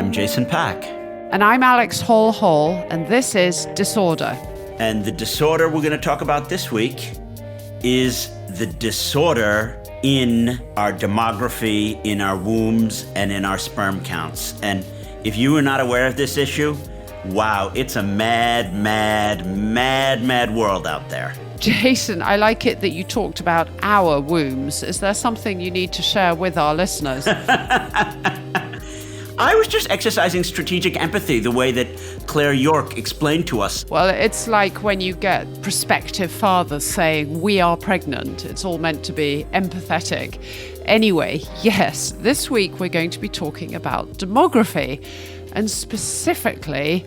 I'm Jason Pack. And I'm Alex Hall, and this is Disorder. And the disorder we're going to talk about this week is the disorder in our demography, in our wombs, and in our sperm counts. And if you are not aware of this issue, wow, it's a mad world out there. Jason, I like it that you talked about our wombs. Is there something you need to share with our listeners? I was just exercising strategic empathy the way that Claire York explained to us. Well, it's like when you get prospective fathers saying, "We are pregnant." It's all meant to be empathetic. Anyway, yes, this week we're going to be talking about demography, and specifically,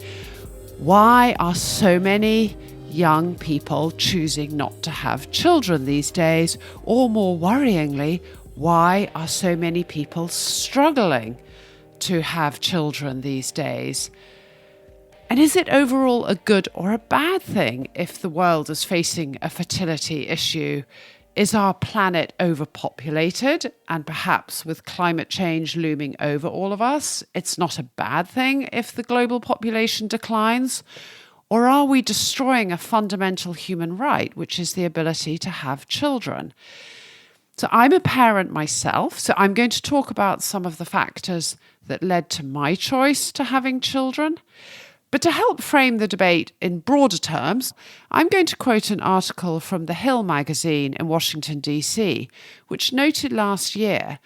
why are so many young people choosing not to have children these days? Or more worryingly, why are so many people struggling to have children these days? And is it overall a good or a bad thing if the world is facing a fertility issue? Is our planet overpopulated? And perhaps with climate change looming over all of us, it's not a bad thing if the global population declines? Or are we destroying a fundamental human right, which is the ability to have children? So I'm a parent myself, so I'm going to talk about some of the factors that led to my choice to having children. But to help frame the debate in broader terms, I'm going to quote an article from The Hill magazine in Washington, D.C., which noted last year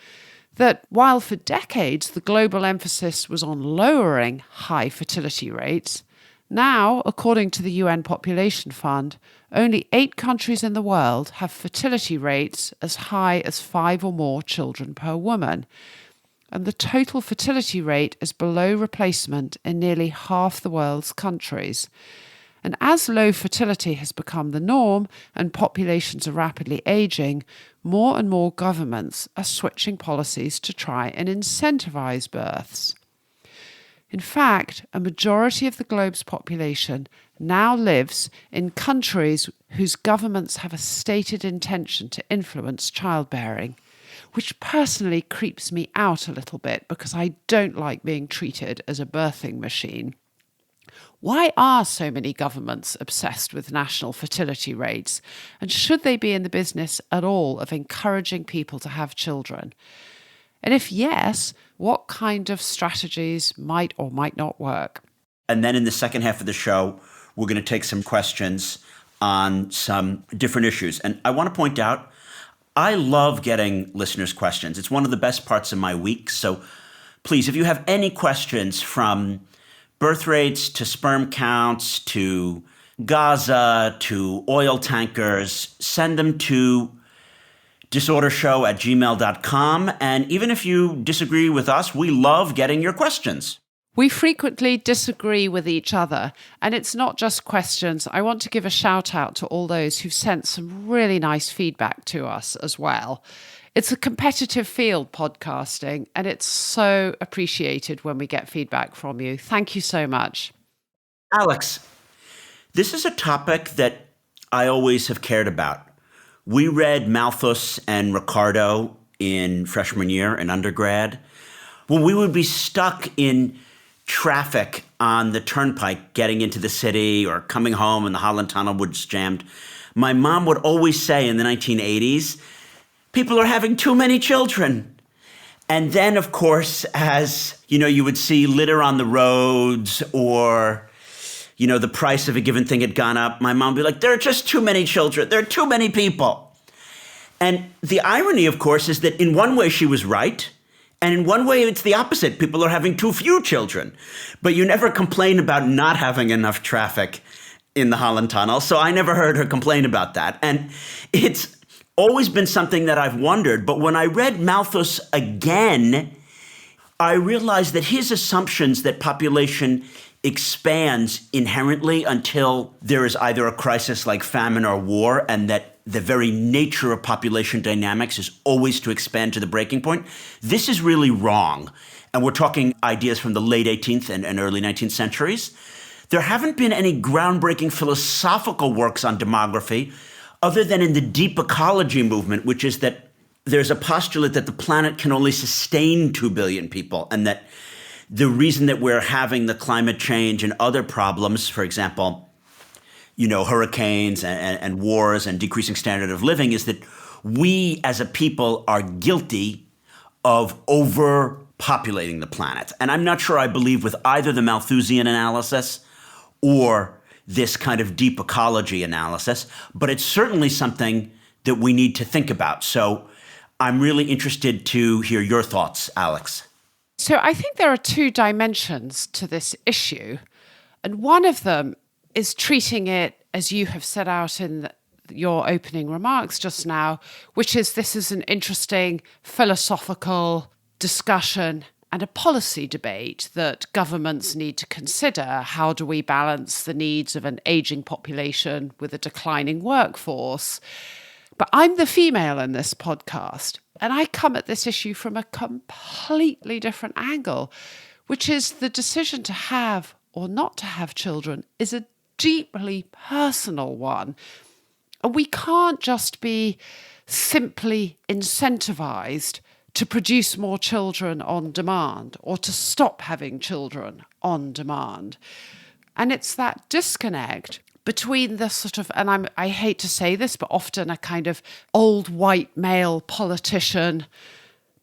that while for decades the global emphasis was on lowering high fertility rates, now, according to the UN Population Fund, only 8 countries in the world have fertility rates as high as 5 or more children per woman. And the total fertility rate is below replacement in nearly half the world's countries. And as low fertility has become the norm and populations are rapidly aging, more and more governments are switching policies to try and incentivize births. In fact, a majority of the globe's population now lives in countries whose governments have a stated intention to influence childbearing, which personally creeps me out a little bit because I don't like being treated as a birthing machine. Why are so many governments obsessed with national fertility rates? And should they be in the business at all of encouraging people to have children? And if yes, what kind of strategies might or might not work? And then in the second half of the show, we're going to take some questions on some different issues. And I want to point out, I love getting listeners' questions. It's one of the best parts of my week. So please, if you have any questions from birth rates to sperm counts to Gaza to oil tankers, send them to disordershow@gmail.com. And even if you disagree with us, we love getting your questions. We frequently disagree with each other, and it's not just questions. I want to give a shout out to all those who've sent some really nice feedback to us as well. It's a competitive field, podcasting, and it's so appreciated when we get feedback from you. Thank you so much. Alex, this is a topic that I always have cared about. We read Malthus and Ricardo in freshman year in undergrad. When we would be stuck in traffic on the turnpike getting into the city or coming home and the Holland Tunnel was jammed, my mom would always say in the 1980s, people are having too many children. And then, of course, as you would see litter on the roads or the price of a given thing had gone up, my mom would be like, there are just too many children. There are too many people. And the irony, of course, is that in one way she was right. And in one way, it's the opposite. People are having too few children. But you never complain about not having enough traffic in the Holland Tunnel. So I never heard her complain about that. And it's always been something that I've wondered. But when I read Malthus again, I realized that his assumptions that population expands inherently until there is either a crisis like famine or war, and that the very nature of population dynamics is always to expand to the breaking point. This is really wrong. And we're talking ideas from the late 18th and early 19th centuries. There haven't been any groundbreaking philosophical works on demography other than in the deep ecology movement, which is that there's a postulate that the planet can only sustain 2 billion people, and that the reason that we're having the climate change and other problems, for example, hurricanes and wars and decreasing standard of living, is that we as a people are guilty of overpopulating the planet. And I'm not sure I believe with either the Malthusian analysis or this kind of deep ecology analysis, but it's certainly something that we need to think about. So I'm really interested to hear your thoughts, Alex. So I think there are two dimensions to this issue. And one of them is treating it, as you have set out in your opening remarks just now, which is this is an interesting philosophical discussion and a policy debate that governments need to consider. How do we balance the needs of an aging population with a declining workforce? But I'm the female in this podcast, and I come at this issue from a completely different angle, which is the decision to have or not to have children is a deeply personal one. And we can't just be simply incentivized to produce more children on demand or to stop having children on demand. And it's that disconnect between the sort of, and I hate to say this, but often a kind of old white male politician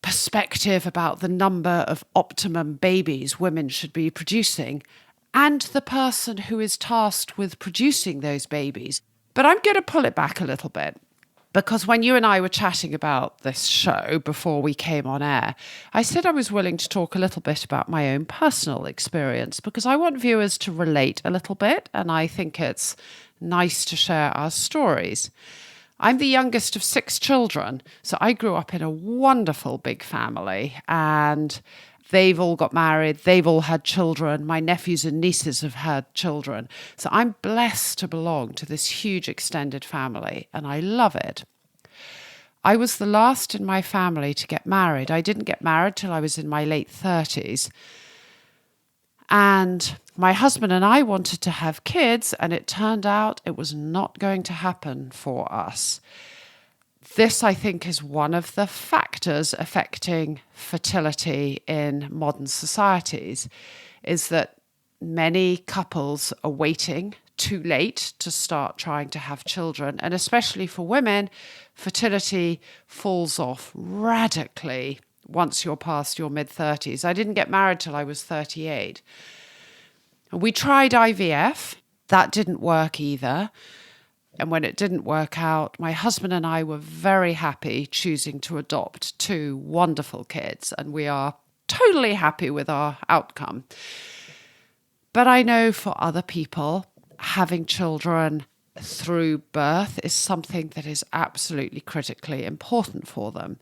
perspective about the number of optimum babies women should be producing, and the person who is tasked with producing those babies. But I'm going to pull it back a little bit, because when you and I were chatting about this show before we came on air, I said I was willing to talk a little bit about my own personal experience, because I want viewers to relate a little bit, and I think it's nice to share our stories. I'm the youngest of 6 children, so I grew up in a wonderful big family, and they've all got married, they've all had children, my nephews and nieces have had children. So I'm blessed to belong to this huge extended family, and I love it. I was the last in my family to get married. I didn't get married till I was in my late 30s. And my husband and I wanted to have kids, and it turned out it was not going to happen for us. This, I think, is one of the factors affecting fertility in modern societies, is that many couples are waiting too late to start trying to have children. And especially for women, fertility falls off radically once you're past your mid-30s. I didn't get married till I was 38. We tried IVF. That didn't work either. And when it didn't work out, my husband and I were very happy choosing to adopt 2 wonderful kids, and we are totally happy with our outcome. But I know for other people, having children through birth is something that is absolutely critically important for them.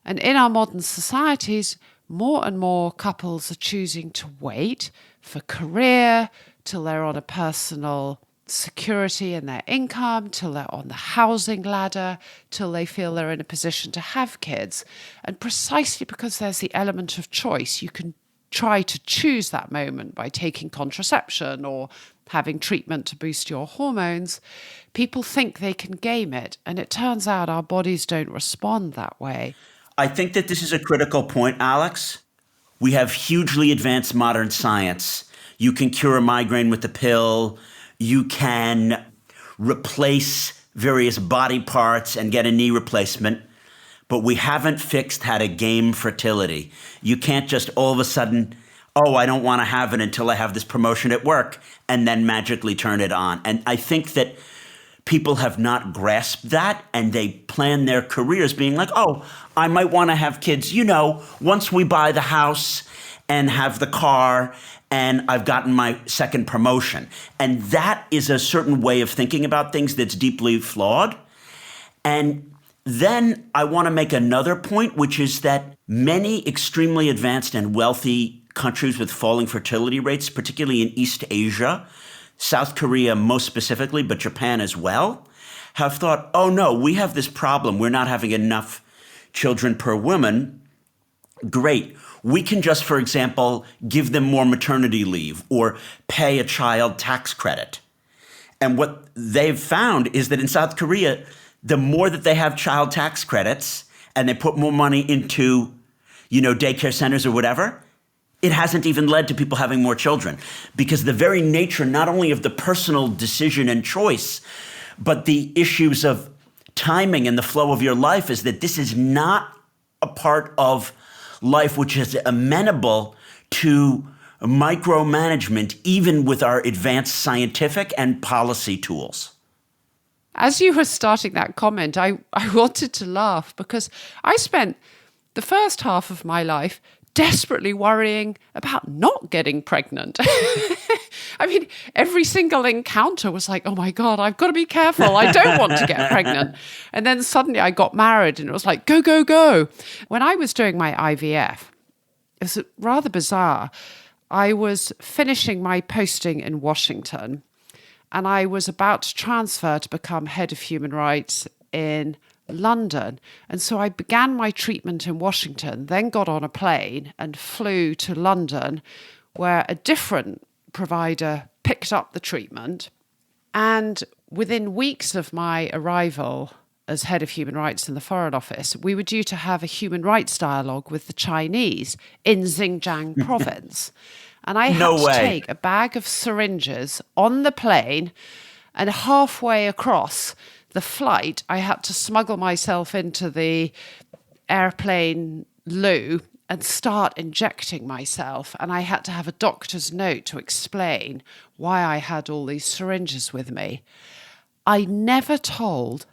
And in our modern societies, more and more couples are choosing to wait for career till they're on a personal security in their income, till they're on the housing ladder, till they feel they're in a position to have kids. And precisely because there's the element of choice, you can try to choose that moment by taking contraception or having treatment to boost your hormones. People think they can game it, and it turns out our bodies don't respond that way. I think that this is a critical point, Alex. We have hugely advanced modern science. You can cure a migraine with a pill. You can replace various body parts and get a knee replacement, but we haven't fixed how to game fertility. You can't just all of a sudden, oh, I don't want to have it until I have this promotion at work, and then magically turn it on. And I think that people have not grasped that, and they plan their careers being like, oh, I might want to have kids, once we buy the house and have the car and I've gotten my second promotion. And that is a certain way of thinking about things that's deeply flawed. And then I want to make another point, which is that many extremely advanced and wealthy countries with falling fertility rates, particularly in East Asia, South Korea most specifically, but Japan as well, have thought, oh no, we have this problem. We're not having enough children per woman. Great. We can just, for example, give them more maternity leave or pay a child tax credit. And what they've found is that in South Korea, the more that they have child tax credits and they put more money into, daycare centers or whatever, it hasn't even led to people having more children, because the very nature not only of the personal decision and choice, but the issues of timing and the flow of your life is that this is not a part of life which is amenable to micromanagement, even with our advanced scientific and policy tools. As you were starting that comment, I wanted to laugh because I spent the first half of my life desperately worrying about not getting pregnant. I mean, every single encounter was like, oh my God, I've got to be careful. I don't want to get pregnant. And then suddenly I got married and it was like, go, go, go. When I was doing my IVF, it was rather bizarre. I was finishing my posting in Washington and I was about to transfer to become head of human rights in London. And so I began my treatment in Washington, then got on a plane and flew to London, where a different provider picked up the treatment. And within weeks of my arrival as head of human rights in the Foreign Office, we were due to have a human rights dialogue with the Chinese in Xinjiang province. And I had to take a bag of syringes on the plane, and halfway across the flight, I had to smuggle myself into the airplane loo and start injecting myself. And I had to have a doctor's note to explain why I had all these syringes with me. I never told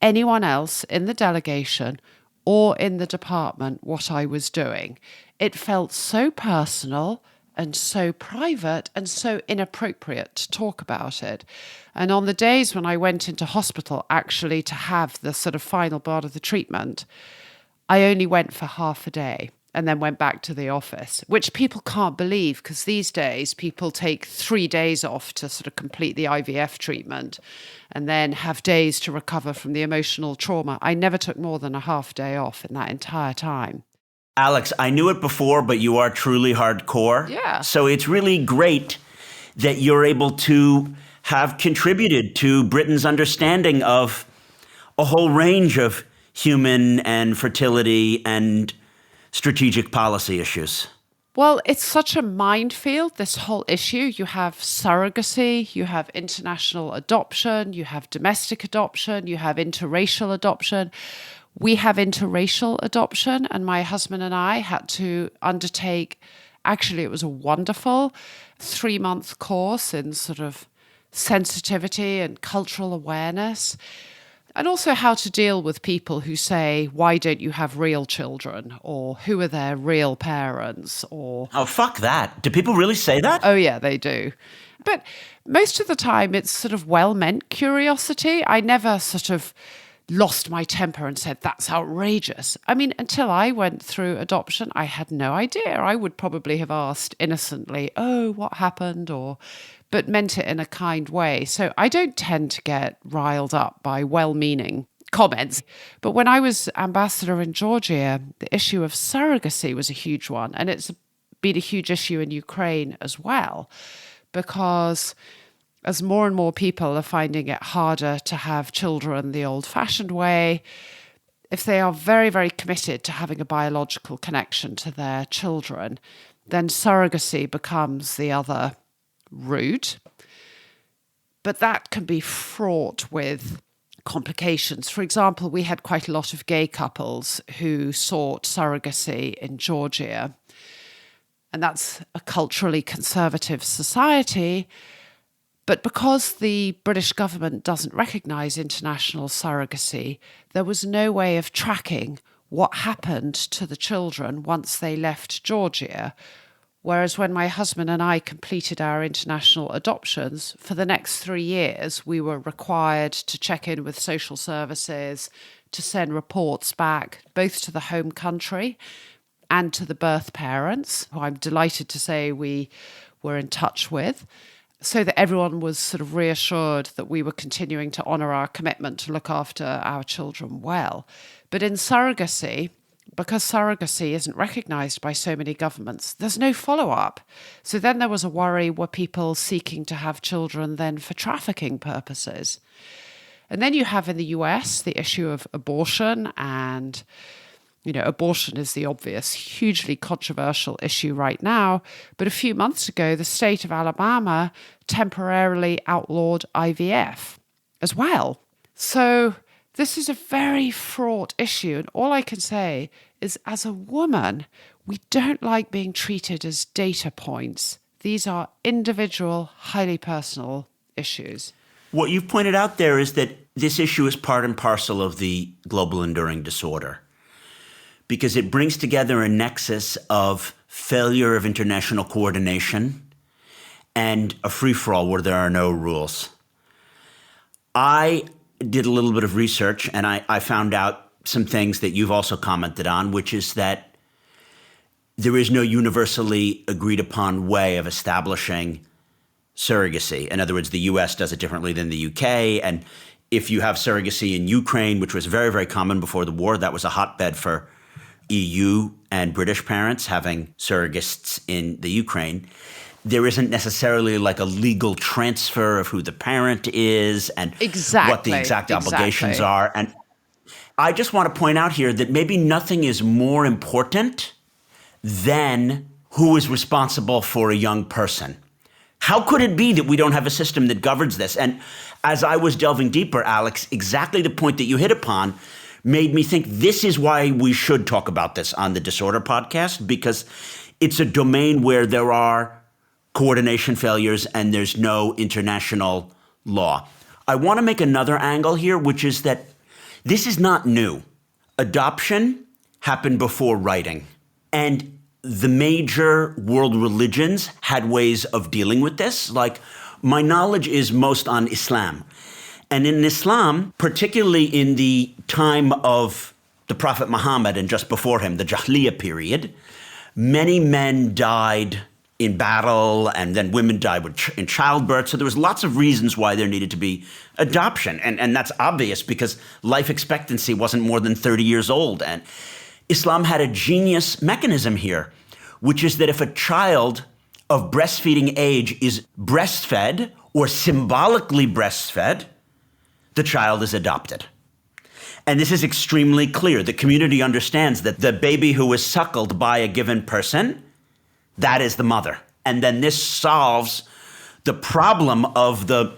anyone else in the delegation or in the department what I was doing. It felt so personal and so private and so inappropriate to talk about it. And on the days when I went into hospital actually to have the sort of final part of the treatment, I only went for half a day and then went back to the office, which people can't believe because these days people take 3 days off to sort of complete the IVF treatment and then have days to recover from the emotional trauma. I never took more than a half day off in that entire time. Alex, I knew it before, but you are truly hardcore. Yeah. So it's really great that you're able to have contributed to Britain's understanding of a whole range of human and fertility and strategic policy issues. Well, it's such a minefield, this whole issue. You have surrogacy, you have international adoption, you have domestic adoption, you have interracial adoption. We have interracial adoption, and my husband and I had to undertake, actually, it was a wonderful 3-month course in sort of sensitivity and cultural awareness, and also how to deal with people who say, why don't you have real children? Or who are their real parents? Or, oh, fuck that. Do people really say that? Oh, yeah, they do. But most of the time, it's sort of well-meant curiosity. I never sort of lost my temper and said, that's outrageous. I mean, until I went through adoption, I had no idea. I would probably have asked innocently, oh, what happened? But meant it in a kind way. So I don't tend to get riled up by well-meaning comments. But when I was ambassador in Georgia, the issue of surrogacy was a huge one. And it's been a huge issue in Ukraine as well, because as more and more people are finding it harder to have children the old-fashioned way, if they are very, very committed to having a biological connection to their children, then surrogacy becomes the other route. But that can be fraught with complications. For example, we had quite a lot of gay couples who sought surrogacy in Georgia, and that's a culturally conservative society. But because the British government doesn't recognise international surrogacy, there was no way of tracking what happened to the children once they left Georgia. Whereas when my husband and I completed our international adoptions, for the next 3 years, we were required to check in with social services, to send reports back, both to the home country and to the birth parents, who I'm delighted to say we were in touch with, so that everyone was sort of reassured that we were continuing to honour our commitment to look after our children well. But in surrogacy, because surrogacy isn't recognised by so many governments, there's no follow-up. So then there was a worry, were people seeking to have children then for trafficking purposes? And then you have in the US the issue of abortion and Abortion is the obvious, hugely controversial issue right now. But a few months ago, the state of Alabama temporarily outlawed IVF as well. So this is a very fraught issue. And all I can say is, as a woman, we don't like being treated as data points. These are individual, highly personal issues. What you've pointed out there is that this issue is part and parcel of the global enduring disorder, because it brings together a nexus of failure of international coordination and a free-for-all where there are no rules. I did a little bit of research, and I found out some things that you've also commented on, which is that there is no universally agreed upon way of establishing surrogacy. In other words, the US does it differently than the UK. And if you have surrogacy in Ukraine, which was very, very common before the war, that was a hotbed for EU and British parents having surrogates in the Ukraine. There isn't necessarily like a legal transfer of who the parent is and what the exact obligations are. And I just want to point out here that maybe nothing is more important than who is responsible for a young person. How could it be that we don't have a system that governs this? And as I was delving deeper, Alex, exactly the point that you hit upon made me think this is why we should talk about this on the Disorder podcast, because it's a domain where there are coordination failures and there's no international law. I want to make another angle here, which is that this is not new. Adoption happened before writing. And the major world religions had ways of dealing with this. Like, my knowledge is most on Islam. And in Islam, particularly in the time of the Prophet Muhammad and just before him, the Jahiliyyah period, many men died in battle, and then women died in childbirth. So there was lots of reasons why there needed to be adoption. And that's obvious because life expectancy wasn't more than 30 years old. And Islam had a genius mechanism here, which is that if a child of breastfeeding age is breastfed or symbolically breastfed, the child is adopted. And this is extremely clear. The community understands that the baby who is suckled by a given person, that is the mother. And then this solves the problem of the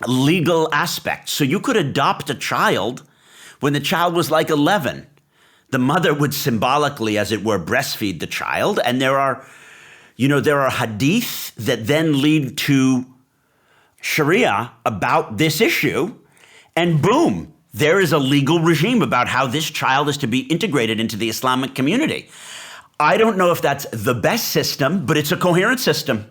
legal aspect. So you could adopt a child when the child was like 11. The mother would symbolically, as it were, breastfeed the child. And there are hadith that then lead to Sharia about this issue. And boom, there is a legal regime about how this child is to be integrated into the Islamic community. I don't know if that's the best system, but it's a coherent system.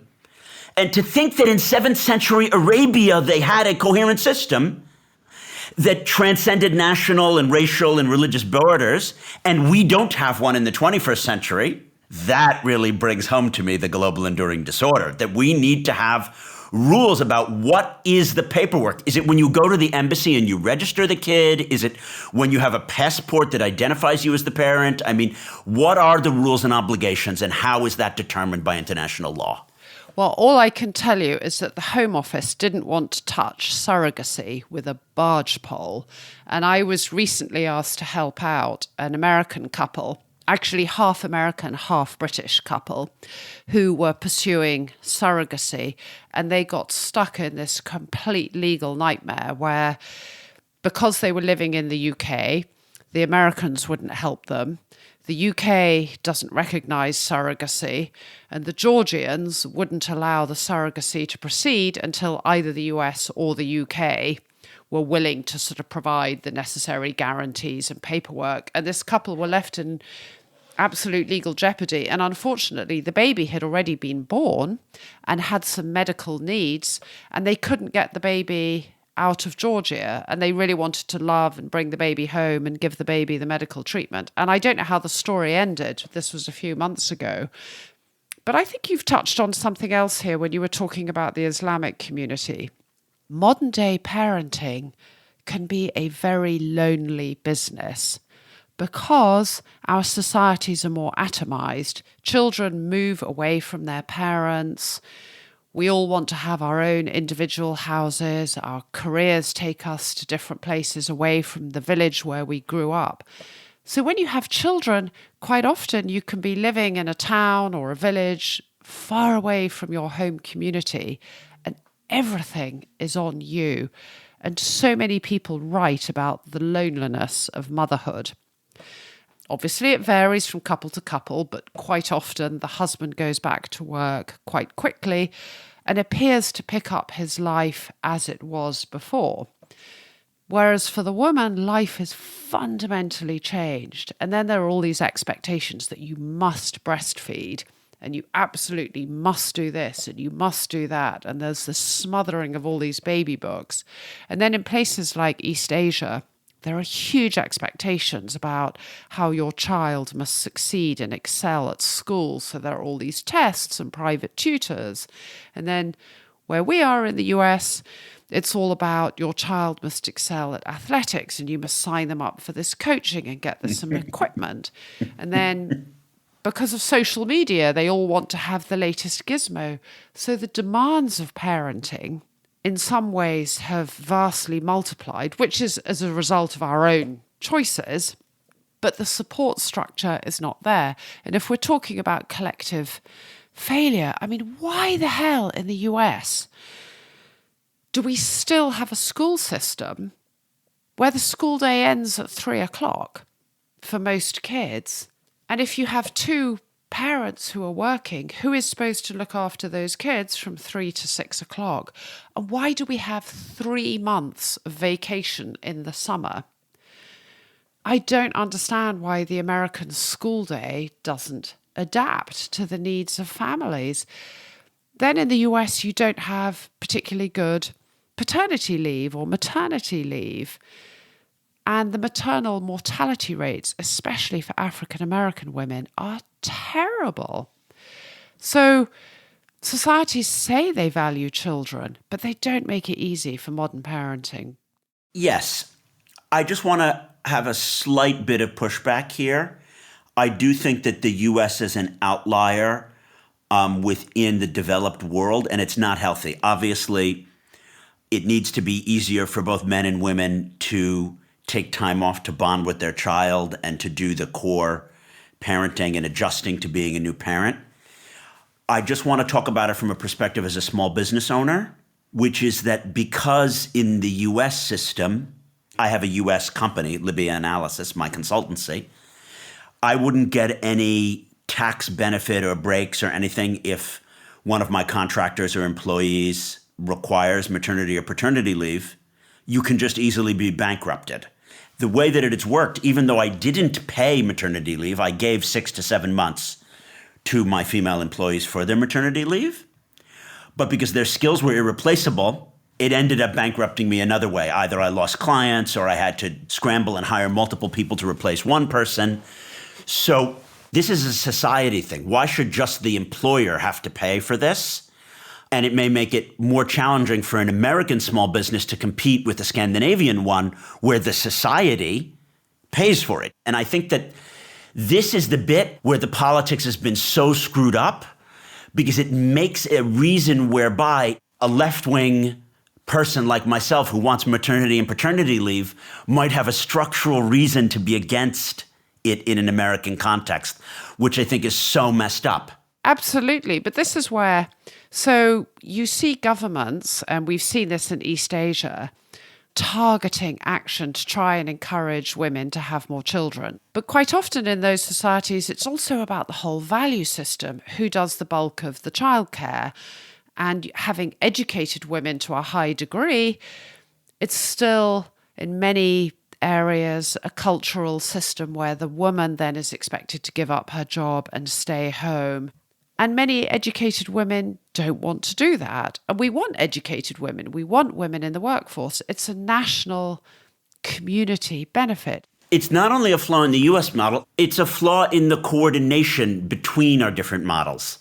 And to think that in 7th century Arabia, they had a coherent system that transcended national and racial and religious borders, and we don't have one in the 21st century, that really brings home to me the global enduring disorder, that we need to have rules about what is the paperwork. Is it when you go to the embassy and you register the kid? Is it when you have a passport that identifies you as the parent? I mean, what are the rules and obligations, and how is that determined by international law? Well, all I can tell you is that the Home Office didn't want to touch surrogacy with a barge pole. And I was recently asked to help out an American couple, actually half American, half British couple, who were pursuing surrogacy. And they got stuck in this complete legal nightmare where, because they were living in the UK, the Americans wouldn't help them. The UK doesn't recognise surrogacy, and the Georgians wouldn't allow the surrogacy to proceed until either the US or the UK were willing to sort of provide the necessary guarantees and paperwork. And this couple were left in absolute legal jeopardy. And unfortunately, the baby had already been born and had some medical needs, and they couldn't get the baby out of Georgia, and they really wanted to love and bring the baby home and give the baby the medical treatment. And I don't know how the story ended. This was a few months ago. But I think you've touched on something else here when you were talking about the Islamic community. Modern day parenting can be a very lonely business because our societies are more atomized. Children move away from their parents. We all want to have our own individual houses. Our careers take us to different places away from the village where we grew up. So when you have children, quite often you can be living in a town or a village far away from your home community, and everything is on you. And so many people write about the loneliness of motherhood. Obviously, it varies from couple to couple, but quite often the husband goes back to work quite quickly and appears to pick up his life as it was before. Whereas for the woman, life is fundamentally changed. And then there are all these expectations that you must breastfeed and you absolutely must do this and you must do that. And there's this smothering of all these baby books. And then in places like East Asia, there are huge expectations about how your child must succeed and excel at school. So there are all these tests and private tutors. And then where we are in the US, it's all about your child must excel at athletics and you must sign them up for this coaching and get them some equipment. And then because of social media, they all want to have the latest gizmo. So the demands of parenting in some ways have vastly multiplied, which is as a result of our own choices, but the support structure is not there. And if we're talking about collective failure, I mean, why the hell in the US do we still have a school system where the school day ends at 3:00 for most kids? And if you have two parents who are working, who is supposed to look after those kids from 3 to 6:00? And why do we have 3 months of vacation in the summer? I don't understand why the American school day doesn't adapt to the needs of families. Then in the US, you don't have particularly good paternity leave or maternity leave. And the maternal mortality rates, especially for African American women, are terrible. So societies say they value children, but they don't make it easy for modern parenting. Yes. I just want to have a slight bit of pushback here. I do think that the U.S. is an outlier within the developed world, and it's not healthy. Obviously, it needs to be easier for both men and women to take time off to bond with their child and to do the core parenting and adjusting to being a new parent. I just want to talk about it from a perspective as a small business owner, which is that because in the U.S. system, I have a U.S. company, Libya Analysis, my consultancy, I wouldn't get any tax benefit or breaks or anything if one of my contractors or employees requires maternity or paternity leave. You can just easily be bankrupted. The way that it's worked, even though I didn't pay maternity leave, I gave 6 to 7 months to my female employees for their maternity leave. But because their skills were irreplaceable, it ended up bankrupting me another way. Either I lost clients or I had to scramble and hire multiple people to replace one person. So this is a society thing. Why should just the employer have to pay for this? And it may make it more challenging for an American small business to compete with the Scandinavian one where the society pays for it. And I think that this is the bit where the politics has been so screwed up because it makes a reason whereby a left-wing person like myself who wants maternity and paternity leave might have a structural reason to be against it in an American context, which I think is so messed up. Absolutely. But this is where, so you see governments, and we've seen this in East Asia, targeting action to try and encourage women to have more children. But quite often in those societies, it's also about the whole value system. Who does the bulk of the childcare? And having educated women to a high degree, it's still in many areas a cultural system where the woman then is expected to give up her job and stay home. And many educated women don't want to do that. And we want educated women. We want women in the workforce. It's a national community benefit. It's not only a flaw in the US model, it's a flaw in the coordination between our different models.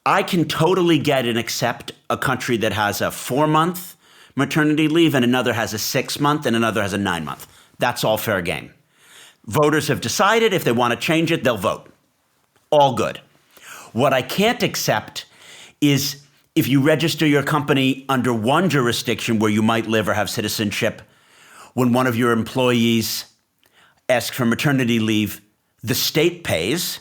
I can totally get and accept a country that has a 4-month maternity leave and another has a 6-month and another has a 9-month. That's all fair game. Voters have decided if they want to change it, they'll vote. All good. What I can't accept is if you register your company under one jurisdiction where you might live or have citizenship, when one of your employees ask for maternity leave, the state pays.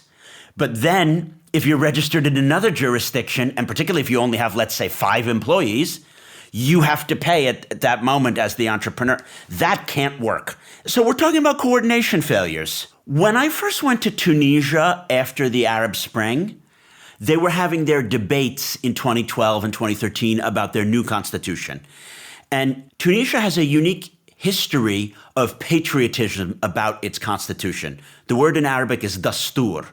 But then if you're registered in another jurisdiction, and particularly if you only have, let's say, 5 employees, you have to pay at that moment as the entrepreneur. That can't work. So we're talking about coordination failures. When I first went to Tunisia after the Arab Spring, they were having their debates in 2012 and 2013 about their new constitution. And Tunisia has a unique history of patriotism about its constitution. The word in Arabic is dastur.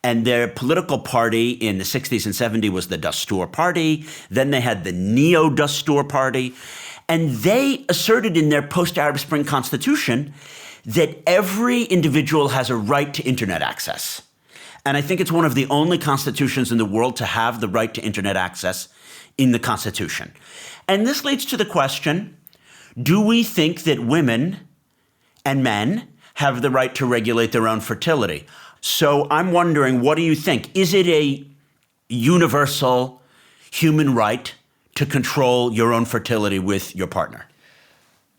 And their political party in the 60s and 70s was the Dastur Party. Then they had the Neo-Dastur Party. And they asserted in their post-Arab Spring constitution that every individual has a right to internet access. And I think it's one of the only constitutions in the world to have the right to internet access in the constitution. And this leads to the question, do we think that women and men have the right to regulate their own fertility? So I'm wondering, what do you think? Is it a universal human right to control your own fertility with your partner?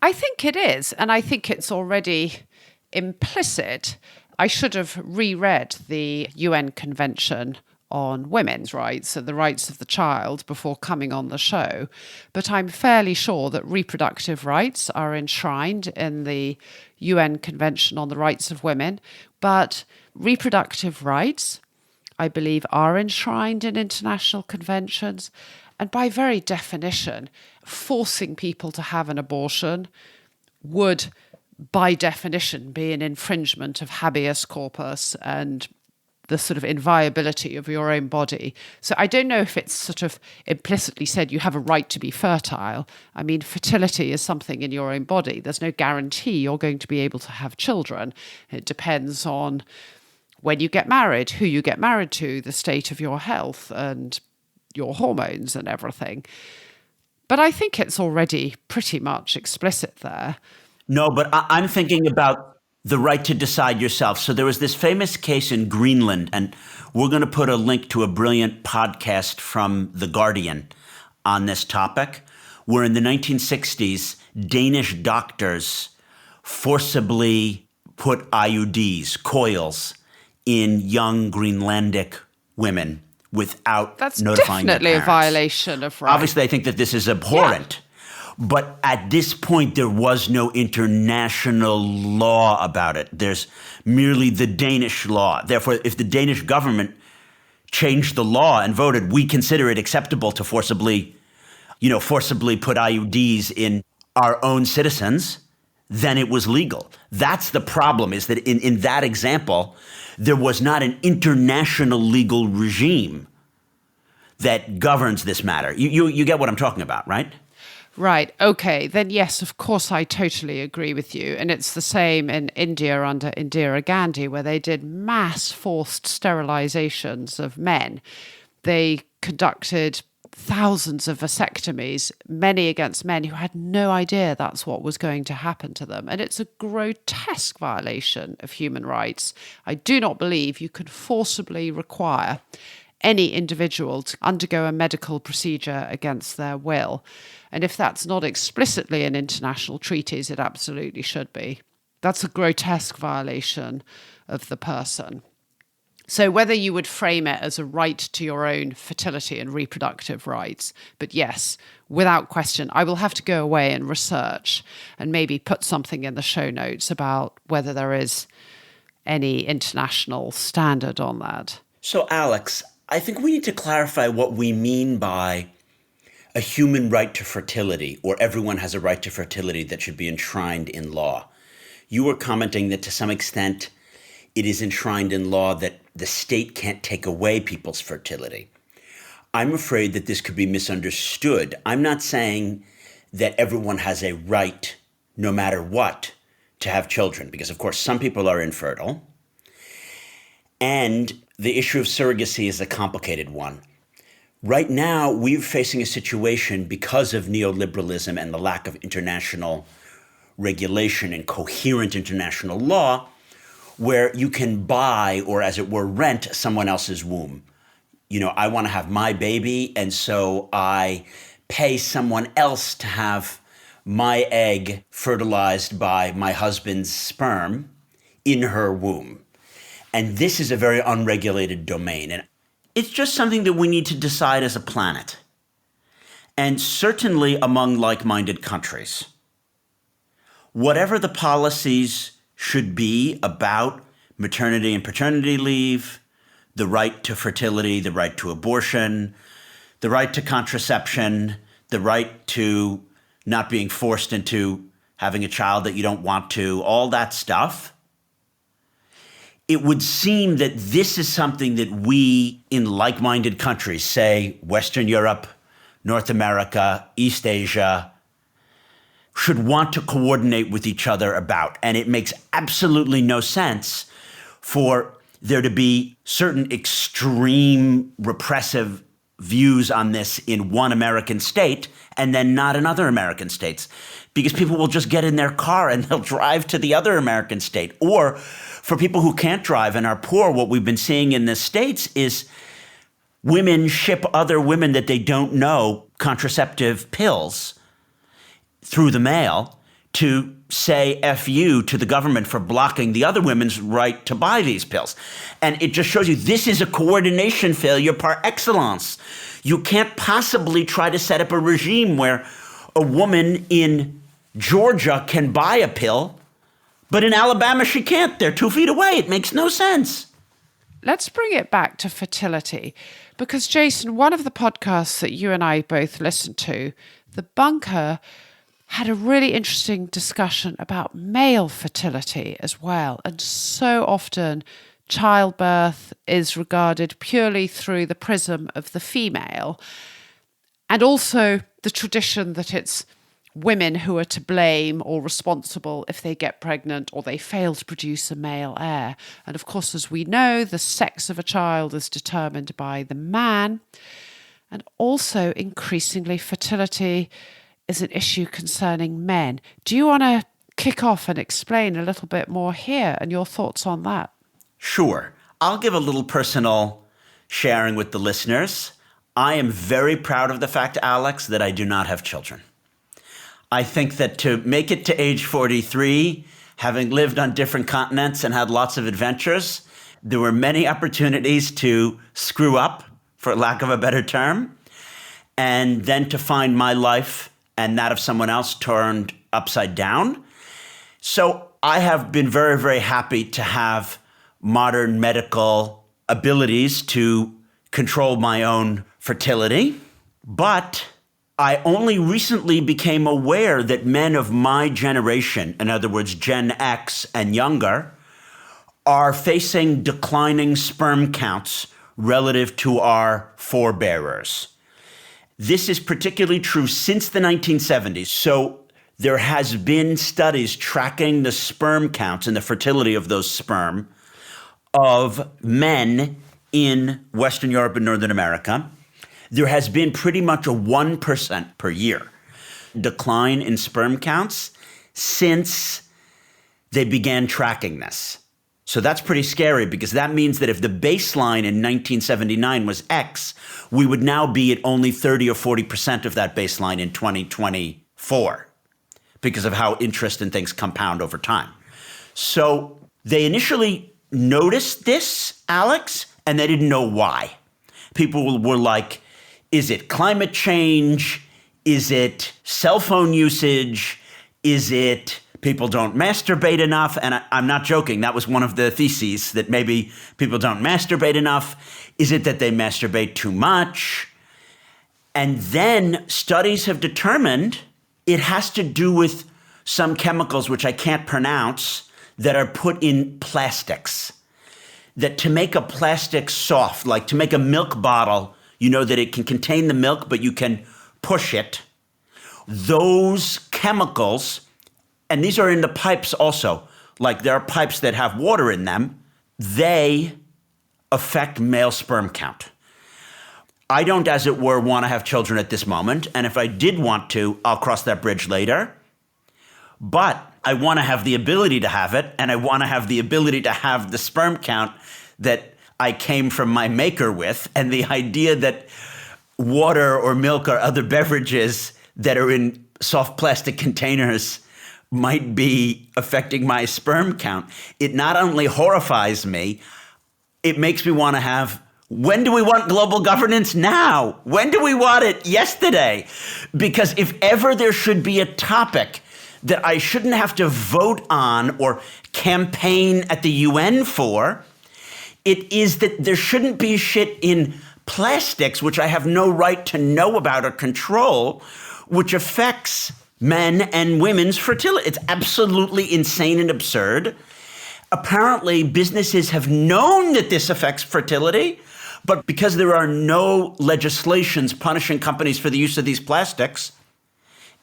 I think it is. And I think it's already implicit. I should have reread the UN Convention on Women's Rights and the Rights of the Child before coming on the show. But I'm fairly sure that reproductive rights are enshrined in the UN Convention on the Rights of Women. But reproductive rights, I believe, are enshrined in international conventions. And by very definition, forcing people to have an abortion would, by definition, be an infringement of habeas corpus and the sort of inviolability of your own body. So I don't know if it's sort of implicitly said you have a right to be fertile. I mean, fertility is something in your own body. There's no guarantee you're going to be able to have children. It depends on when you get married, who you get married to, the state of your health and your hormones and everything. But I think it's already pretty much explicit there. No, but I'm thinking about the right to decide yourself. So there was this famous case in Greenland, and we're going to put a link to a brilliant podcast from The Guardian on this topic, where in the 1960s, Danish doctors forcibly put IUDs, coils, in young Greenlandic women without notifying their parents. That's definitely a violation of rights. Obviously, I think that this is abhorrent. Yeah. But at this point, there was no international law about it. There's merely the Danish law. Therefore, if the Danish government changed the law and voted, we consider it acceptable to forcibly put IUDs in our own citizens, then it was legal. That's the problem, is that in that example, there was not an international legal regime that governs this matter. You get what I'm talking about, right? Right. Okay. Then yes, of course, I totally agree with you. And it's the same in India under Indira Gandhi, where they did mass forced sterilizations of men. They conducted thousands of vasectomies, many against men who had no idea that's what was going to happen to them. And it's a grotesque violation of human rights. I do not believe you can forcibly require any individual to undergo a medical procedure against their will. And if that's not explicitly in international treaties, it absolutely should be. That's a grotesque violation of the person. So whether you would frame it as a right to your own fertility and reproductive rights, but yes, without question, I will have to go away and research and maybe put something in the show notes about whether there is any international standard on that. So Alex, I think we need to clarify what we mean by a human right to fertility, or everyone has a right to fertility that should be enshrined in law. You were commenting that to some extent it is enshrined in law that the state can't take away people's fertility. I'm afraid that this could be misunderstood. I'm not saying that everyone has a right, no matter what, to have children, because of course some people are infertile. And the issue of surrogacy is a complicated one. Right now, we're facing a situation because of neoliberalism and the lack of international regulation and coherent international law, where you can buy, or as it were, rent someone else's womb. I want to have my baby, and so I pay someone else to have my egg fertilized by my husband's sperm in her womb. And this is a very unregulated domain. And it's just something that we need to decide as a planet. And certainly among like-minded countries. Whatever the policies should be about maternity and paternity leave, the right to fertility, the right to abortion, the right to contraception, the right to not being forced into having a child that you don't want to, all that stuff, it would seem that this is something that we in like-minded countries, say Western Europe, North America, East Asia, should want to coordinate with each other about. And it makes absolutely no sense for there to be certain extreme repressive views on this in one American state and then not in other American states, because people will just get in their car and they'll drive to the other American state. Or for people who can't drive and are poor, what we've been seeing in the States is women ship other women that they don't know contraceptive pills through the mail to say F you to the government for blocking the other women's right to buy these pills. And it just shows you this is a coordination failure par excellence. You can't possibly try to set up a regime where a woman in Georgia can buy a pill, but in Alabama she can't. They're 2 feet away. It makes no sense. Let's bring it back to fertility, because Jason, one of the podcasts that you and I both listened to, The Bunker, had a really interesting discussion about male fertility as well. And so often childbirth is regarded purely through the prism of the female. And also the tradition that it's women who are to blame or responsible if they get pregnant or they fail to produce a male heir. And of course, as we know, the sex of a child is determined by the man. And also increasingly fertility is an issue concerning men. Do you want to kick off and explain a little bit more here and your thoughts on that? Sure. I'll give a little personal sharing with the listeners. I am very proud of the fact, Alex, that I do not have children. I think that to make it to age 43, having lived on different continents and had lots of adventures, there were many opportunities to screw up, for lack of a better term, and then to find my life and that of someone else turned upside down. So I have been very, very happy to have modern medical abilities to control my own fertility. But I only recently became aware that men of my generation, in other words, Gen X and younger, are facing declining sperm counts relative to our forebearers. This is particularly true since the 1970s. So there has been studies tracking the sperm counts and the fertility of those sperm of men in Western Europe and Northern America. There has been pretty much a 1% per year decline in sperm counts since they began tracking this. So that's pretty scary, because that means that if the baseline in 1979 was X, we would now be at only 30 or 40% of that baseline in 2024 because of how interest in things compound over time. So they initially noticed this, Alex, and they didn't know why. People were like, is it climate change? Is it cell phone usage? Is it people don't masturbate enough? And I'm not joking. That was one of the theses, that maybe people don't masturbate enough. Is it that they masturbate too much? And then studies have determined it has to do with some chemicals, which I can't pronounce, that are put in plastics. That to make a plastic soft, like to make a milk bottle, you know that it can contain the milk, but you can push it. Those chemicals, and these are in the pipes also, like there are pipes that have water in them, they affect male sperm count. I don't, as it were, want to have children at this moment. And if I did want to, I'll cross that bridge later. But I want to have the ability to have it, and I want to have the ability to have the sperm count that I came from my maker with. And the idea that water or milk or other beverages that are in soft plastic containers might be affecting my sperm count, it not only horrifies me, it makes me want to have, when do we want global governance? Now. When do we want it? Yesterday. Because if ever there should be a topic that I shouldn't have to vote on or campaign at the UN for, it is that there shouldn't be shit in plastics, which I have no right to know about or control, which affects men and women's fertility. It's absolutely insane and absurd. Apparently, businesses have known that this affects fertility, but because there are no legislations punishing companies for the use of these plastics,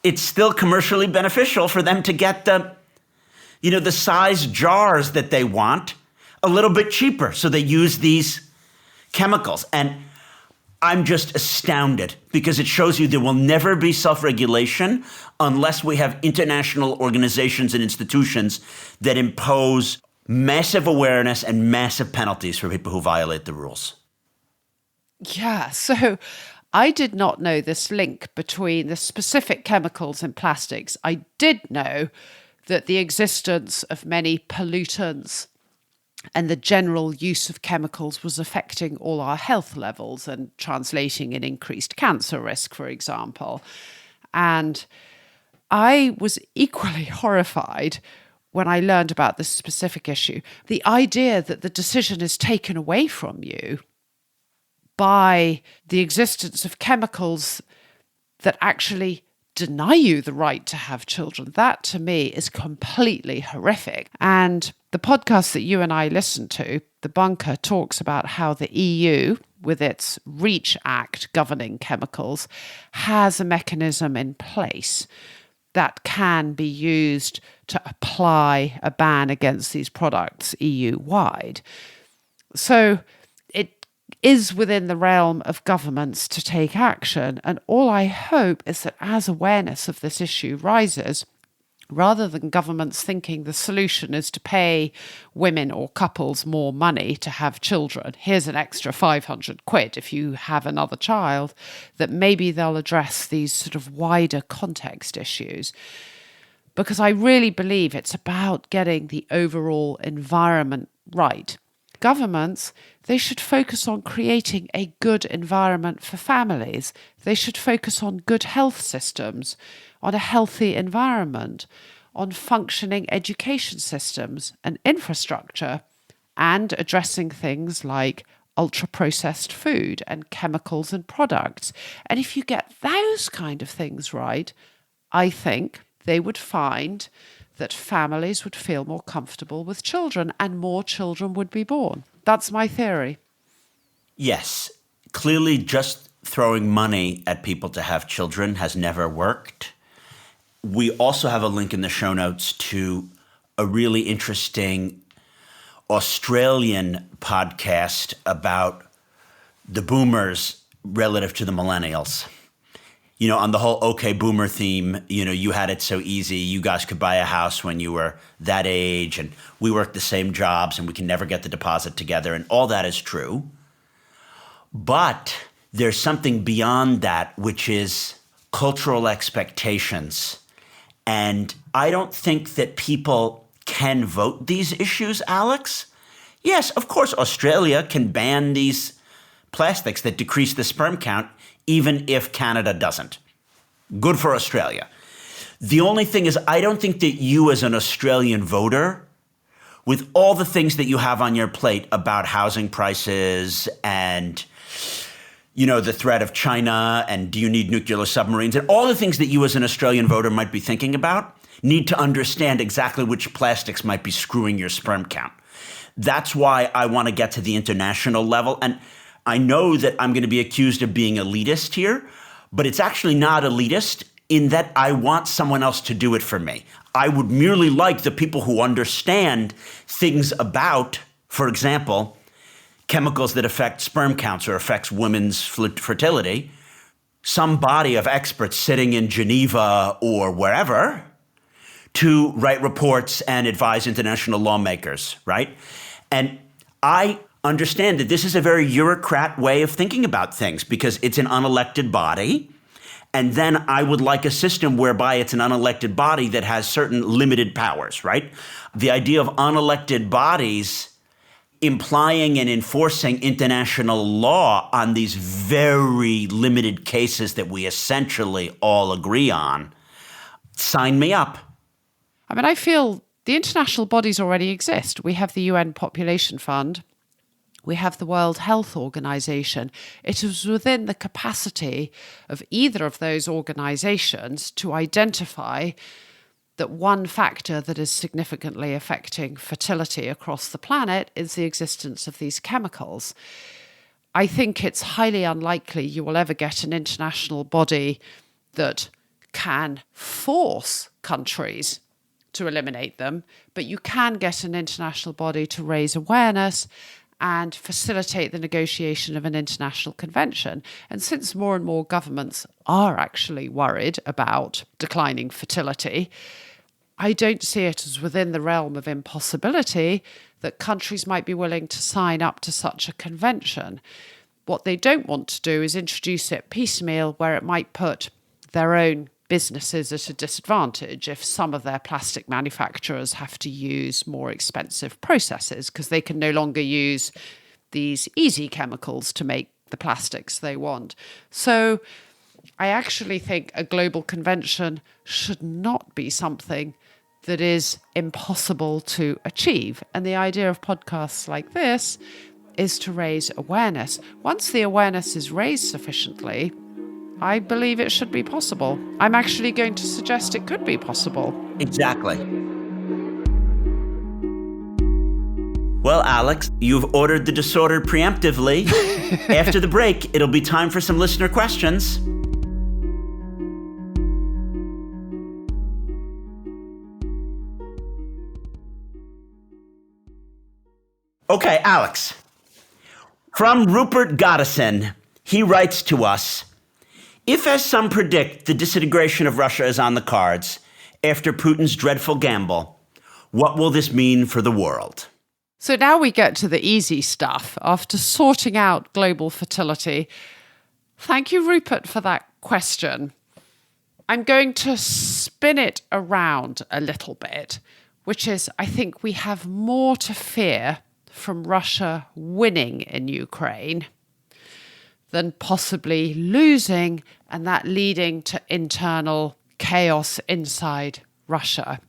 it's still commercially beneficial for them to get the size jars that they want a little bit cheaper. So they use these chemicals. And I'm just astounded because it shows you there will never be self-regulation unless we have international organizations and institutions that impose massive awareness and massive penalties for people who violate the rules. Yeah, so I did not know this link between the specific chemicals in plastics. I did know that the existence of many pollutants and the general use of chemicals was affecting all our health levels and translating in increased cancer risk, for example. And I was equally horrified when I learned about this specific issue. The idea that the decision is taken away from you by the existence of chemicals that actually deny you the right to have children, that to me is completely horrific. And the podcast that you and I listened to, The Bunker, talks about how the EU, with its REACH Act governing chemicals, has a mechanism in place that can be used to apply a ban against these products EU-wide. So it is within the realm of governments to take action. And all I hope is that as awareness of this issue rises, rather than governments thinking the solution is to pay women or couples more money to have children, here's an extra 500 quid if you have another child, that maybe they'll address these sort of wider context issues. Because I really believe it's about getting the overall environment right. Governments, they should focus on creating a good environment for families. They should focus on good health systems, on a healthy environment, on functioning education systems and infrastructure, and addressing things like ultra-processed food and chemicals and products. And if you get those kind of things right, I think they would find that families would feel more comfortable with children and more children would be born. That's my theory. Yes. Clearly, just throwing money at people to have children has never worked. We also have a link in the show notes to a really interesting Australian podcast about the boomers relative to the millennials. On the whole okay boomer theme, you had it so easy. You guys could buy a house when you were that age, and we worked the same jobs, and we can never get the deposit together, and all that is true. But there's something beyond that, which is cultural expectations. And I don't think that people can vote these issues, Alex. Yes, of course, Australia can ban these plastics that decrease the sperm count, even if Canada doesn't. Good for Australia. The only thing is, I don't think that you as an Australian voter, with all the things that you have on your plate about housing prices and, the threat of China and do you need nuclear submarines and all the things that you as an Australian voter might be thinking about, need to understand exactly which plastics might be screwing your sperm count. That's why I want to get to the international level. And I know that I'm going to be accused of being elitist here, but it's actually not elitist in that I want someone else to do it for me. I would merely like the people who understand things about, for example, chemicals that affect sperm counts or affects women's fertility, some body of experts sitting in Geneva or wherever to write reports and advise international lawmakers, right? And I understand that this is a very bureaucrat way of thinking about things because it's an unelected body And then I would like a system whereby it's an unelected body that has certain limited powers, right? The idea of unelected bodies implying and enforcing international law on these very limited cases that we essentially all agree on, sign me up. I mean, I feel the international bodies already exist. We have the UN Population Fund. We have the World Health Organization. It is within the capacity of either of those organizations to identify that one factor that is significantly affecting fertility across the planet is the existence of these chemicals. I think it's highly unlikely you will ever get an international body that can force countries to eliminate them, but you can get an international body to raise awareness and facilitate the negotiation of an international convention. And since more and more governments are actually worried about declining fertility, I don't see it as within the realm of impossibility that countries might be willing to sign up to such a convention. What they don't want to do is introduce it piecemeal, where it might put their own businesses at a disadvantage if some of their plastic manufacturers have to use more expensive processes because they can no longer use these easy chemicals to make the plastics they want. So I actually think a global convention should not be something that is impossible to achieve. And the idea of podcasts like this is to raise awareness. Once the awareness is raised sufficiently, I believe it should be possible. I'm actually going to suggest it could be possible. Exactly. Well, Alex, you've ordered the disorder preemptively. After the break, it'll be time for some listener questions. Okay, Alex. From Rupert Goddison, he writes to us, if, as some predict, the disintegration of Russia is on the cards after Putin's dreadful gamble, what will this mean for the world? So now we get to the easy stuff. After sorting out global fertility, thank you, Rupert, for that question. I'm going to spin it around a little bit, which is I think we have more to fear from Russia winning in Ukraine than possibly losing, and that leading to internal chaos inside Russia.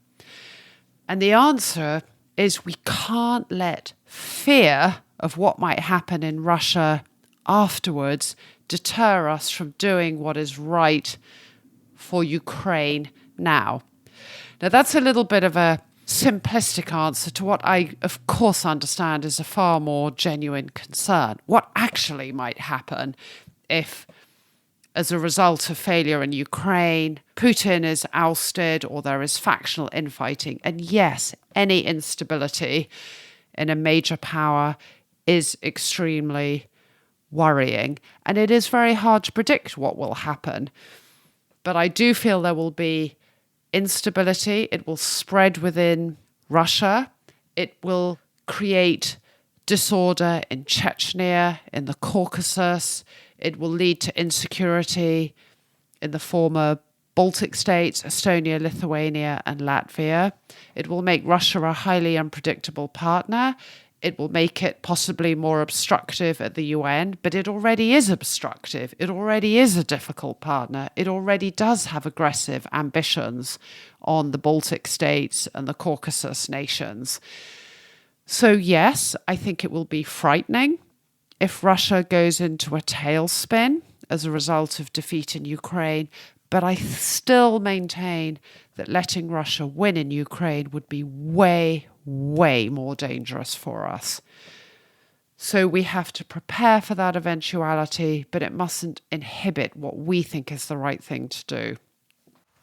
And the answer is we can't let fear of what might happen in Russia afterwards deter us from doing what is right for Ukraine now. Now, that's a little bit of a simplistic answer to what I, of course, understand is a far more genuine concern. What actually might happen if, as a result of failure in Ukraine, Putin is ousted or there is factional infighting? And yes, any instability in a major power is extremely worrying. And it is very hard to predict what will happen. But I do feel there will be instability. It will spread within Russia. It will create disorder in Chechnya, in the Caucasus. It will lead to insecurity in the former Baltic states, Estonia, Lithuania, and Latvia. It will make Russia a highly unpredictable partner. It will make it possibly more obstructive at the UN, but it already is obstructive. It already is a difficult partner. It already does have aggressive ambitions on the Baltic states and the Caucasus nations. So yes, I think it will be frightening if Russia goes into a tailspin as a result of defeat in Ukraine, but I still maintain that letting Russia win in Ukraine would be way, way more dangerous for us. So we have to prepare for that eventuality, but it mustn't inhibit what we think is the right thing to do.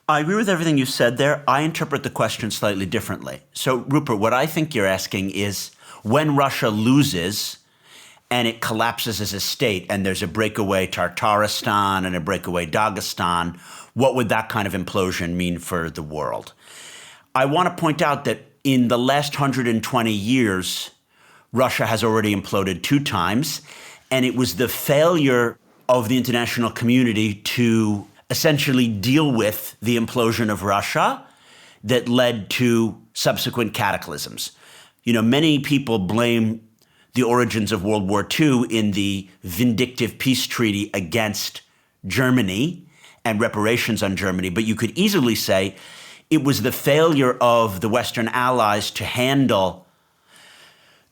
I agree with everything you said there. I interpret the question slightly differently. So, Rupert, what I think you're asking is when Russia loses and it collapses as a state and there's a breakaway Tartaristan and a breakaway Dagestan, what would that kind of implosion mean for the world? I want to point out that in the last 120 years, Russia has already imploded 2 times, and it was the failure of the international community to essentially deal with the implosion of Russia that led to subsequent cataclysms. Many people blame the origins of World War II in the vindictive peace treaty against Germany and reparations on Germany, but you could easily say it was the failure of the Western Allies to handle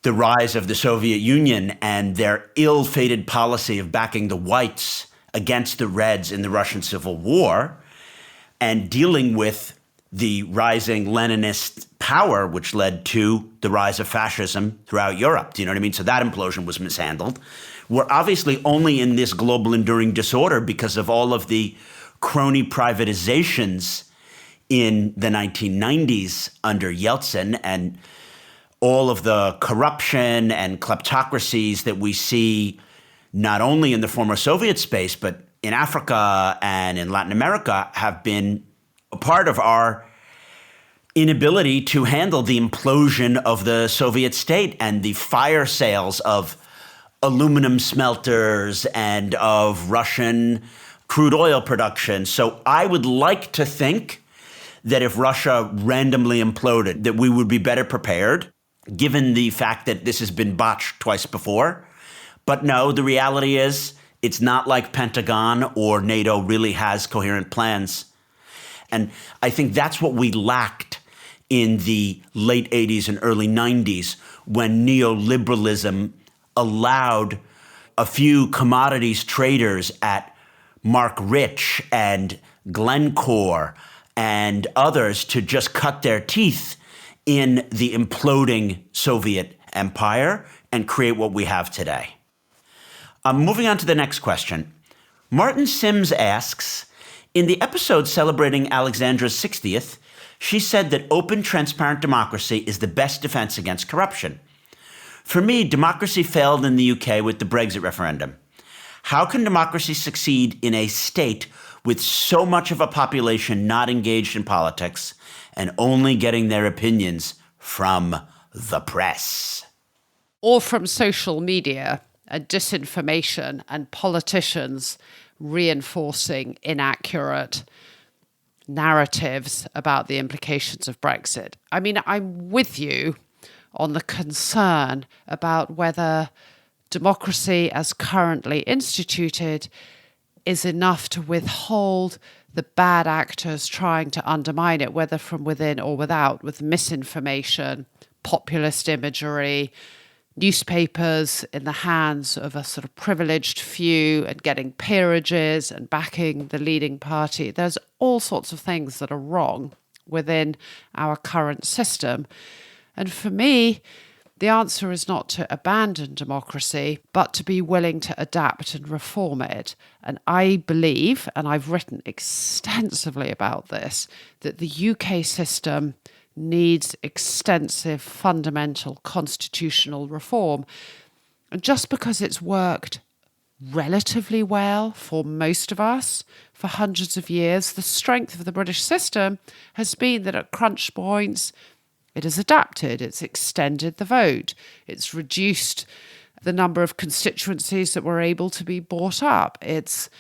the rise of the Soviet Union and their ill-fated policy of backing the whites against the Reds in the Russian Civil War and dealing with the rising Leninist power, which led to the rise of fascism throughout Europe. Do you know what I mean? So that implosion was mishandled. We're obviously only in this global enduring disorder because of all of the crony privatizations in the 1990s under Yeltsin and all of the corruption and kleptocracies that we see not only in the former Soviet space, but in Africa and in Latin America have been a part of our inability to handle the implosion of the Soviet state and the fire sales of aluminum smelters and of Russian crude oil production. So I would like to think that if Russia randomly imploded, that we would be better prepared, given the fact that this has been botched twice before. But no, the reality is it's not like Pentagon or NATO really has coherent plans. And I think that's what we lacked in the late 80s and early 90s when neoliberalism allowed a few commodities traders at Mark Rich and Glencore and others to just cut their teeth in the imploding Soviet empire and create what we have today. Moving on to the next question. Martin Sims asks, in the episode celebrating Alexandra's 60th, she said that open, transparent democracy is the best defense against corruption. For me, democracy failed in the UK with the Brexit referendum. How can democracy succeed in a state with so much of a population not engaged in politics and only getting their opinions from the press? Or from social media and disinformation and politicians reinforcing inaccurate narratives about the implications of Brexit. I mean, I'm with you on the concern about whether democracy as currently instituted is enough to withhold the bad actors trying to undermine it, whether from within or without, with misinformation, populist imagery, newspapers in the hands of a sort of privileged few and getting peerages and backing the leading party. There's all sorts of things that are wrong within our current system. And for me, the answer is not to abandon democracy, but to be willing to adapt and reform it. And I believe, and I've written extensively about this, that the UK system needs extensive fundamental constitutional reform. And just because it's worked relatively well for most of us for hundreds of years, the strength of the British system has been that at crunch points, it has adapted, it's extended the vote, it's reduced the number of constituencies that were able to be bought up, it's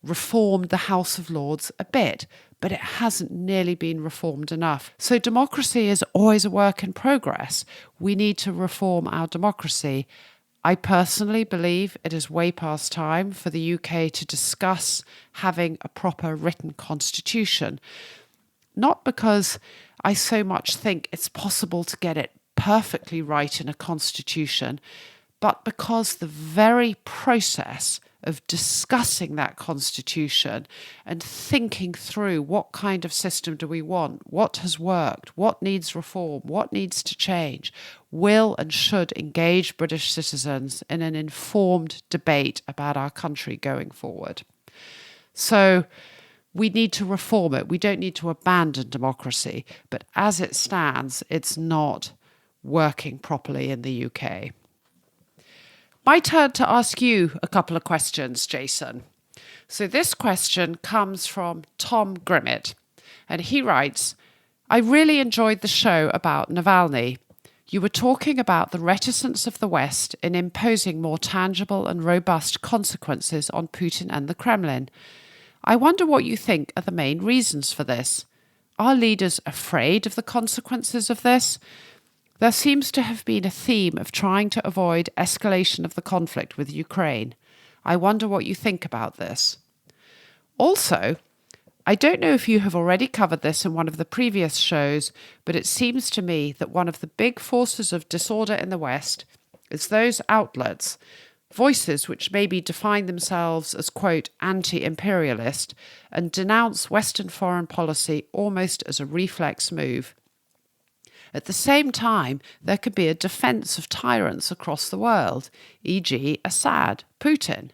reformed the House of Lords a bit, but it hasn't nearly been reformed enough. So democracy is always a work in progress. We need to reform our democracy. I personally believe it is way past time for the UK to discuss having a proper written constitution. Not because I so much think it's possible to get it perfectly right in a constitution, but because the very process of discussing that constitution and thinking through what kind of system do we want, what has worked, what needs reform, what needs to change, will and should engage British citizens in an informed debate about our country going forward. So we need to reform it. We don't need to abandon democracy, but as it stands, it's not working properly in the UK. My turn to ask you a couple of questions, Jason. So this question comes from Tom Grimmett, and he writes, I really enjoyed the show about Navalny. You were talking about the reticence of the West in imposing more tangible and robust consequences on Putin and the Kremlin. I wonder what you think are the main reasons for this. Are leaders afraid of the consequences of this? There seems to have been a theme of trying to avoid escalation of the conflict with Ukraine. I wonder what you think about this. Also, I don't know if you have already covered this in one of the previous shows, but it seems to me that one of the big forces of disorder in the West is those outlets, voices which maybe define themselves as, quote, anti-imperialist and denounce Western foreign policy almost as a reflex move. At the same time, there could be a defence of tyrants across the world, e.g. Assad, Putin.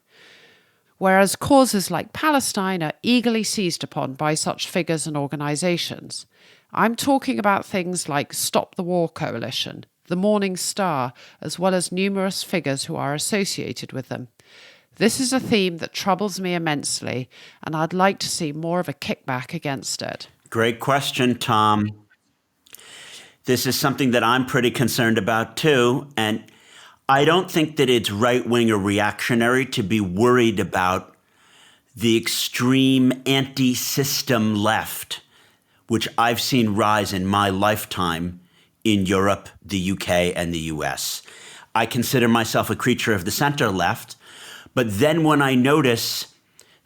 Whereas causes like Palestine are eagerly seized upon by such figures and organisations. I'm talking about things like Stop the War Coalition, the Morning Star, as well as numerous figures who are associated with them. This is a theme that troubles me immensely, and I'd like to see more of a kickback against it. Great question, Tom. This is something that I'm pretty concerned about too, and I don't think that it's right-wing or reactionary to be worried about the extreme anti-system left, which I've seen rise in my lifetime in Europe, the UK, and the US. I consider myself a creature of the center left, but then when I notice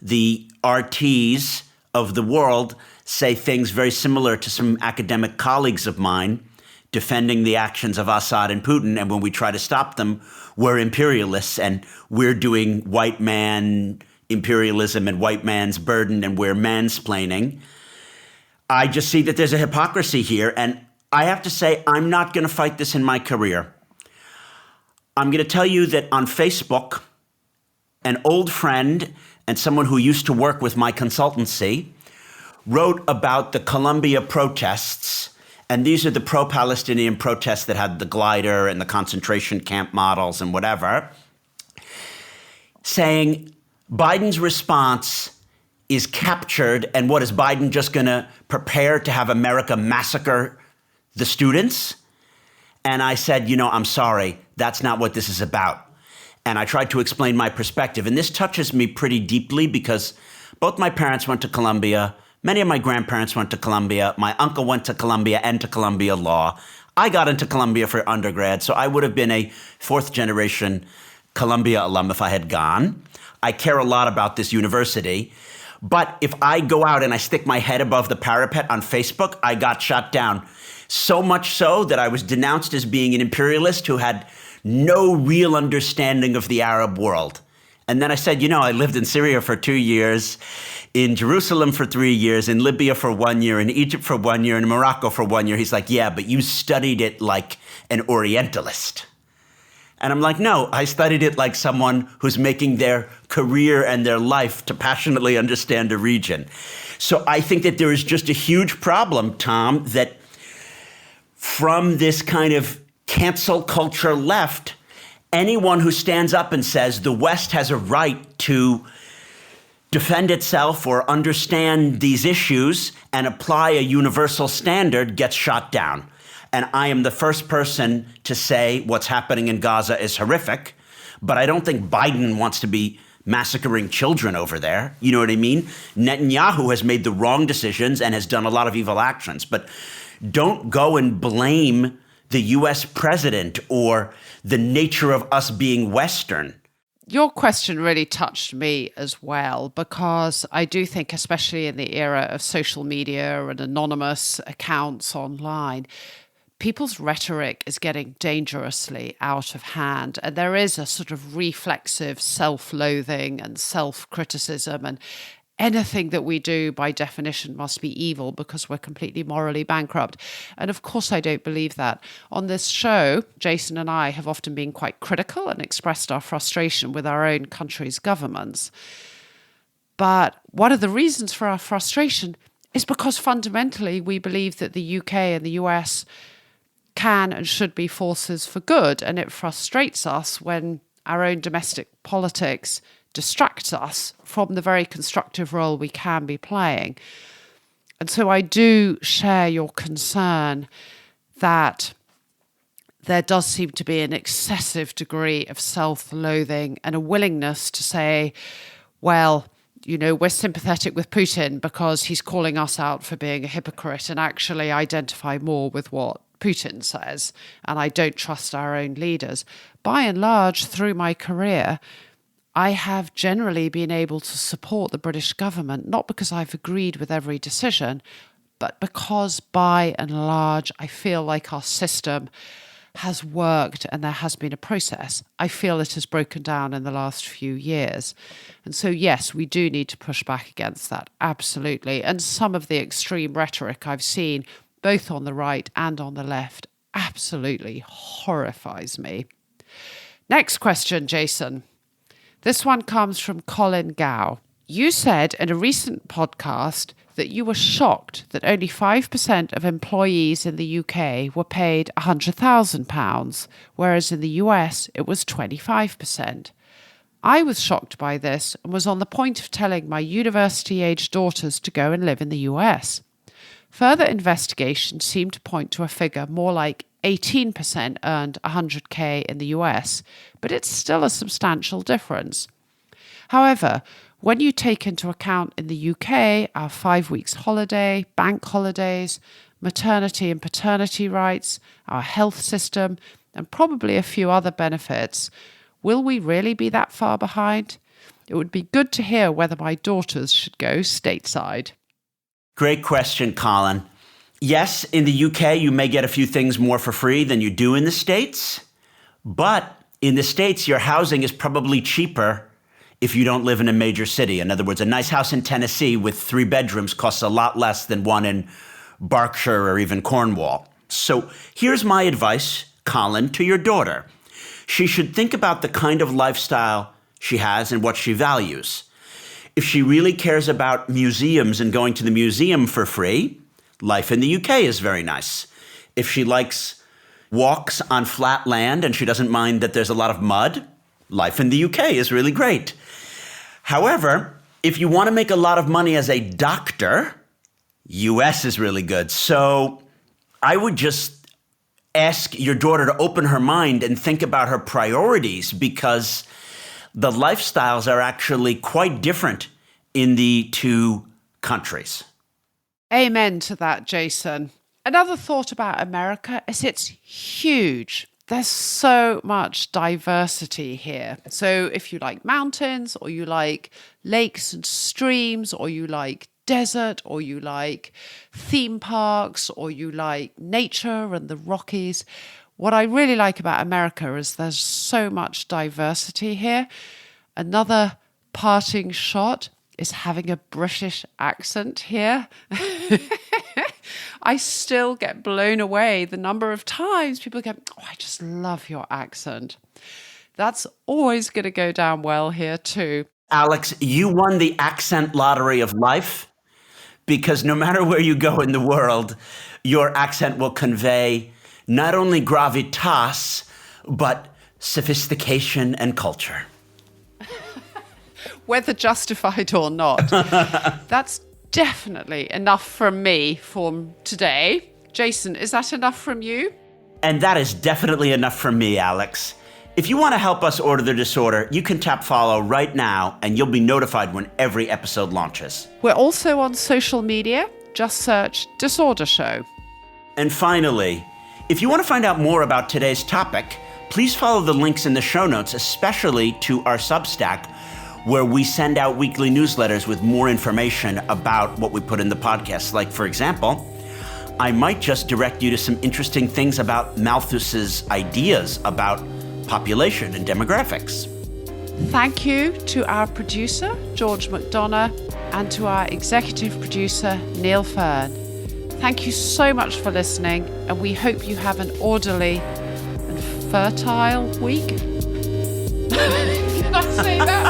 the RTs of the world say things very similar to some academic colleagues of mine, defending the actions of Assad and Putin, and when we try to stop them, we're imperialists and we're doing white man imperialism and white man's burden and we're mansplaining. I just see that there's a hypocrisy here, and I have to say I'm not going to fight this in my career. I'm going to tell you that on Facebook, an old friend and someone who used to work with my consultancy wrote about the Colombia protests. And these are the pro-Palestinian protests that had the glider and the concentration camp models and whatever, saying Biden's response is captured, and what is Biden just going to prepare to have America massacre the students? And I said, I'm sorry, that's not what this is about. And I tried to explain my perspective. And this touches me pretty deeply because both my parents went to Columbia. Many of my grandparents went to Columbia. My uncle went to Columbia and to Columbia Law. I got into Columbia for undergrad, so I would have been a fourth-generation Columbia alum if I had gone. I care a lot about this university. But if I go out and I stick my head above the parapet on Facebook, I got shut down. So much so that I was denounced as being an imperialist who had no real understanding of the Arab world. And then I said, I lived in Syria for 2 years, in Jerusalem for 3 years, in Libya for 1 year, in Egypt for 1 year, in Morocco for 1 year. He's like, yeah, but you studied it like an Orientalist. And I'm like, no, I studied it like someone who's making their career and their life to passionately understand a region. So I think that there is just a huge problem, Tom, that from this kind of cancel culture left, anyone who stands up and says the West has a right to defend itself or understand these issues and apply a universal standard gets shot down. And I am the first person to say what's happening in Gaza is horrific, but I don't think Biden wants to be massacring children over there. You know what I mean? Netanyahu has made the wrong decisions and has done a lot of evil actions, but don't go and blame the US president or the nature of us being Western. Your question really touched me as well, because I do think, especially in the era of social media and anonymous accounts online, people's rhetoric is getting dangerously out of hand. And there is a sort of reflexive self-loathing and self-criticism, and anything that we do by definition must be evil because we're completely morally bankrupt. And of course, I don't believe that. On this show, Jason and I have often been quite critical and expressed our frustration with our own country's governments. But one of the reasons for our frustration is because fundamentally we believe that the UK and the US can and should be forces for good. And it frustrates us when our own domestic politics distracts us from the very constructive role we can be playing. And so I do share your concern that there does seem to be an excessive degree of self-loathing and a willingness to say, well, we're sympathetic with Putin because he's calling us out for being a hypocrite and actually identify more with what Putin says. And I don't trust our own leaders. By and large, through my career, I have generally been able to support the British government, not because I've agreed with every decision, but because by and large, I feel like our system has worked and there has been a process. I feel it has broken down in the last few years. And so, yes, we do need to push back against that. Absolutely. And some of the extreme rhetoric I've seen, both on the right and on the left, absolutely horrifies me. Next question, Jason. This one comes from Colin Gow. You said in a recent podcast that you were shocked that only 5% of employees in the UK were paid £100,000, whereas in the US it was 25%. I was shocked by this and was on the point of telling my university-aged daughters to go and live in the US. Further investigation seemed to point to a figure more like 18% earned 100k in the US, but it's still a substantial difference. However, when you take into account in the UK our 5 weeks holiday, bank holidays, maternity and paternity rights, our health system, and probably a few other benefits, will we really be that far behind? It would be good to hear whether my daughters should go stateside. Great question, Colin. Yes, in the UK, you may get a few things more for free than you do in the States. But in the States, your housing is probably cheaper if you don't live in a major city. In other words, a nice house in Tennessee with 3 bedrooms costs a lot less than one in Berkshire or even Cornwall. So here's my advice, Colin, to your daughter. She should think about the kind of lifestyle she has and what she values. If she really cares about museums and going to the museum for free, life in the UK is very nice. If she likes walks on flat land and she doesn't mind that there's a lot of mud, life in the UK is really great. However, if you want to make a lot of money as a doctor, US is really good. So I would just ask your daughter to open her mind and think about her priorities, because the lifestyles are actually quite different in the two countries. Amen to that, Jason. Another thought about America is it's huge. There's so much diversity here. So if you like mountains, or you like lakes and streams, or you like desert, or you like theme parks, or you like nature and the Rockies, what I really like about America is there's so much diversity here. Another parting shot is having a British accent here. I still get blown away the number of times people go, "Oh, I just love your accent." That's always going to go down well here too. Alex, you won the accent lottery of life, because no matter where you go in the world, your accent will convey not only gravitas, but sophistication and culture. Whether justified or not. That's definitely enough from me for today. Jason, is that enough from you? And that is definitely enough from me, Alex. If you want to help us order the disorder, you can tap follow right now and you'll be notified when every episode launches. We're also on social media. Just search Disorder Show. And finally, if you want to find out more about today's topic, please follow the links in the show notes, especially to our Substack, where we send out weekly newsletters with more information about what we put in the podcast. Like, for example, I might just direct you to some interesting things about Malthus's ideas about population and demographics. Thank you to our producer, George McDonough, and to our executive producer, Neil Fern. Thank you so much for listening, and we hope you have an orderly and fertile week. Can I say that?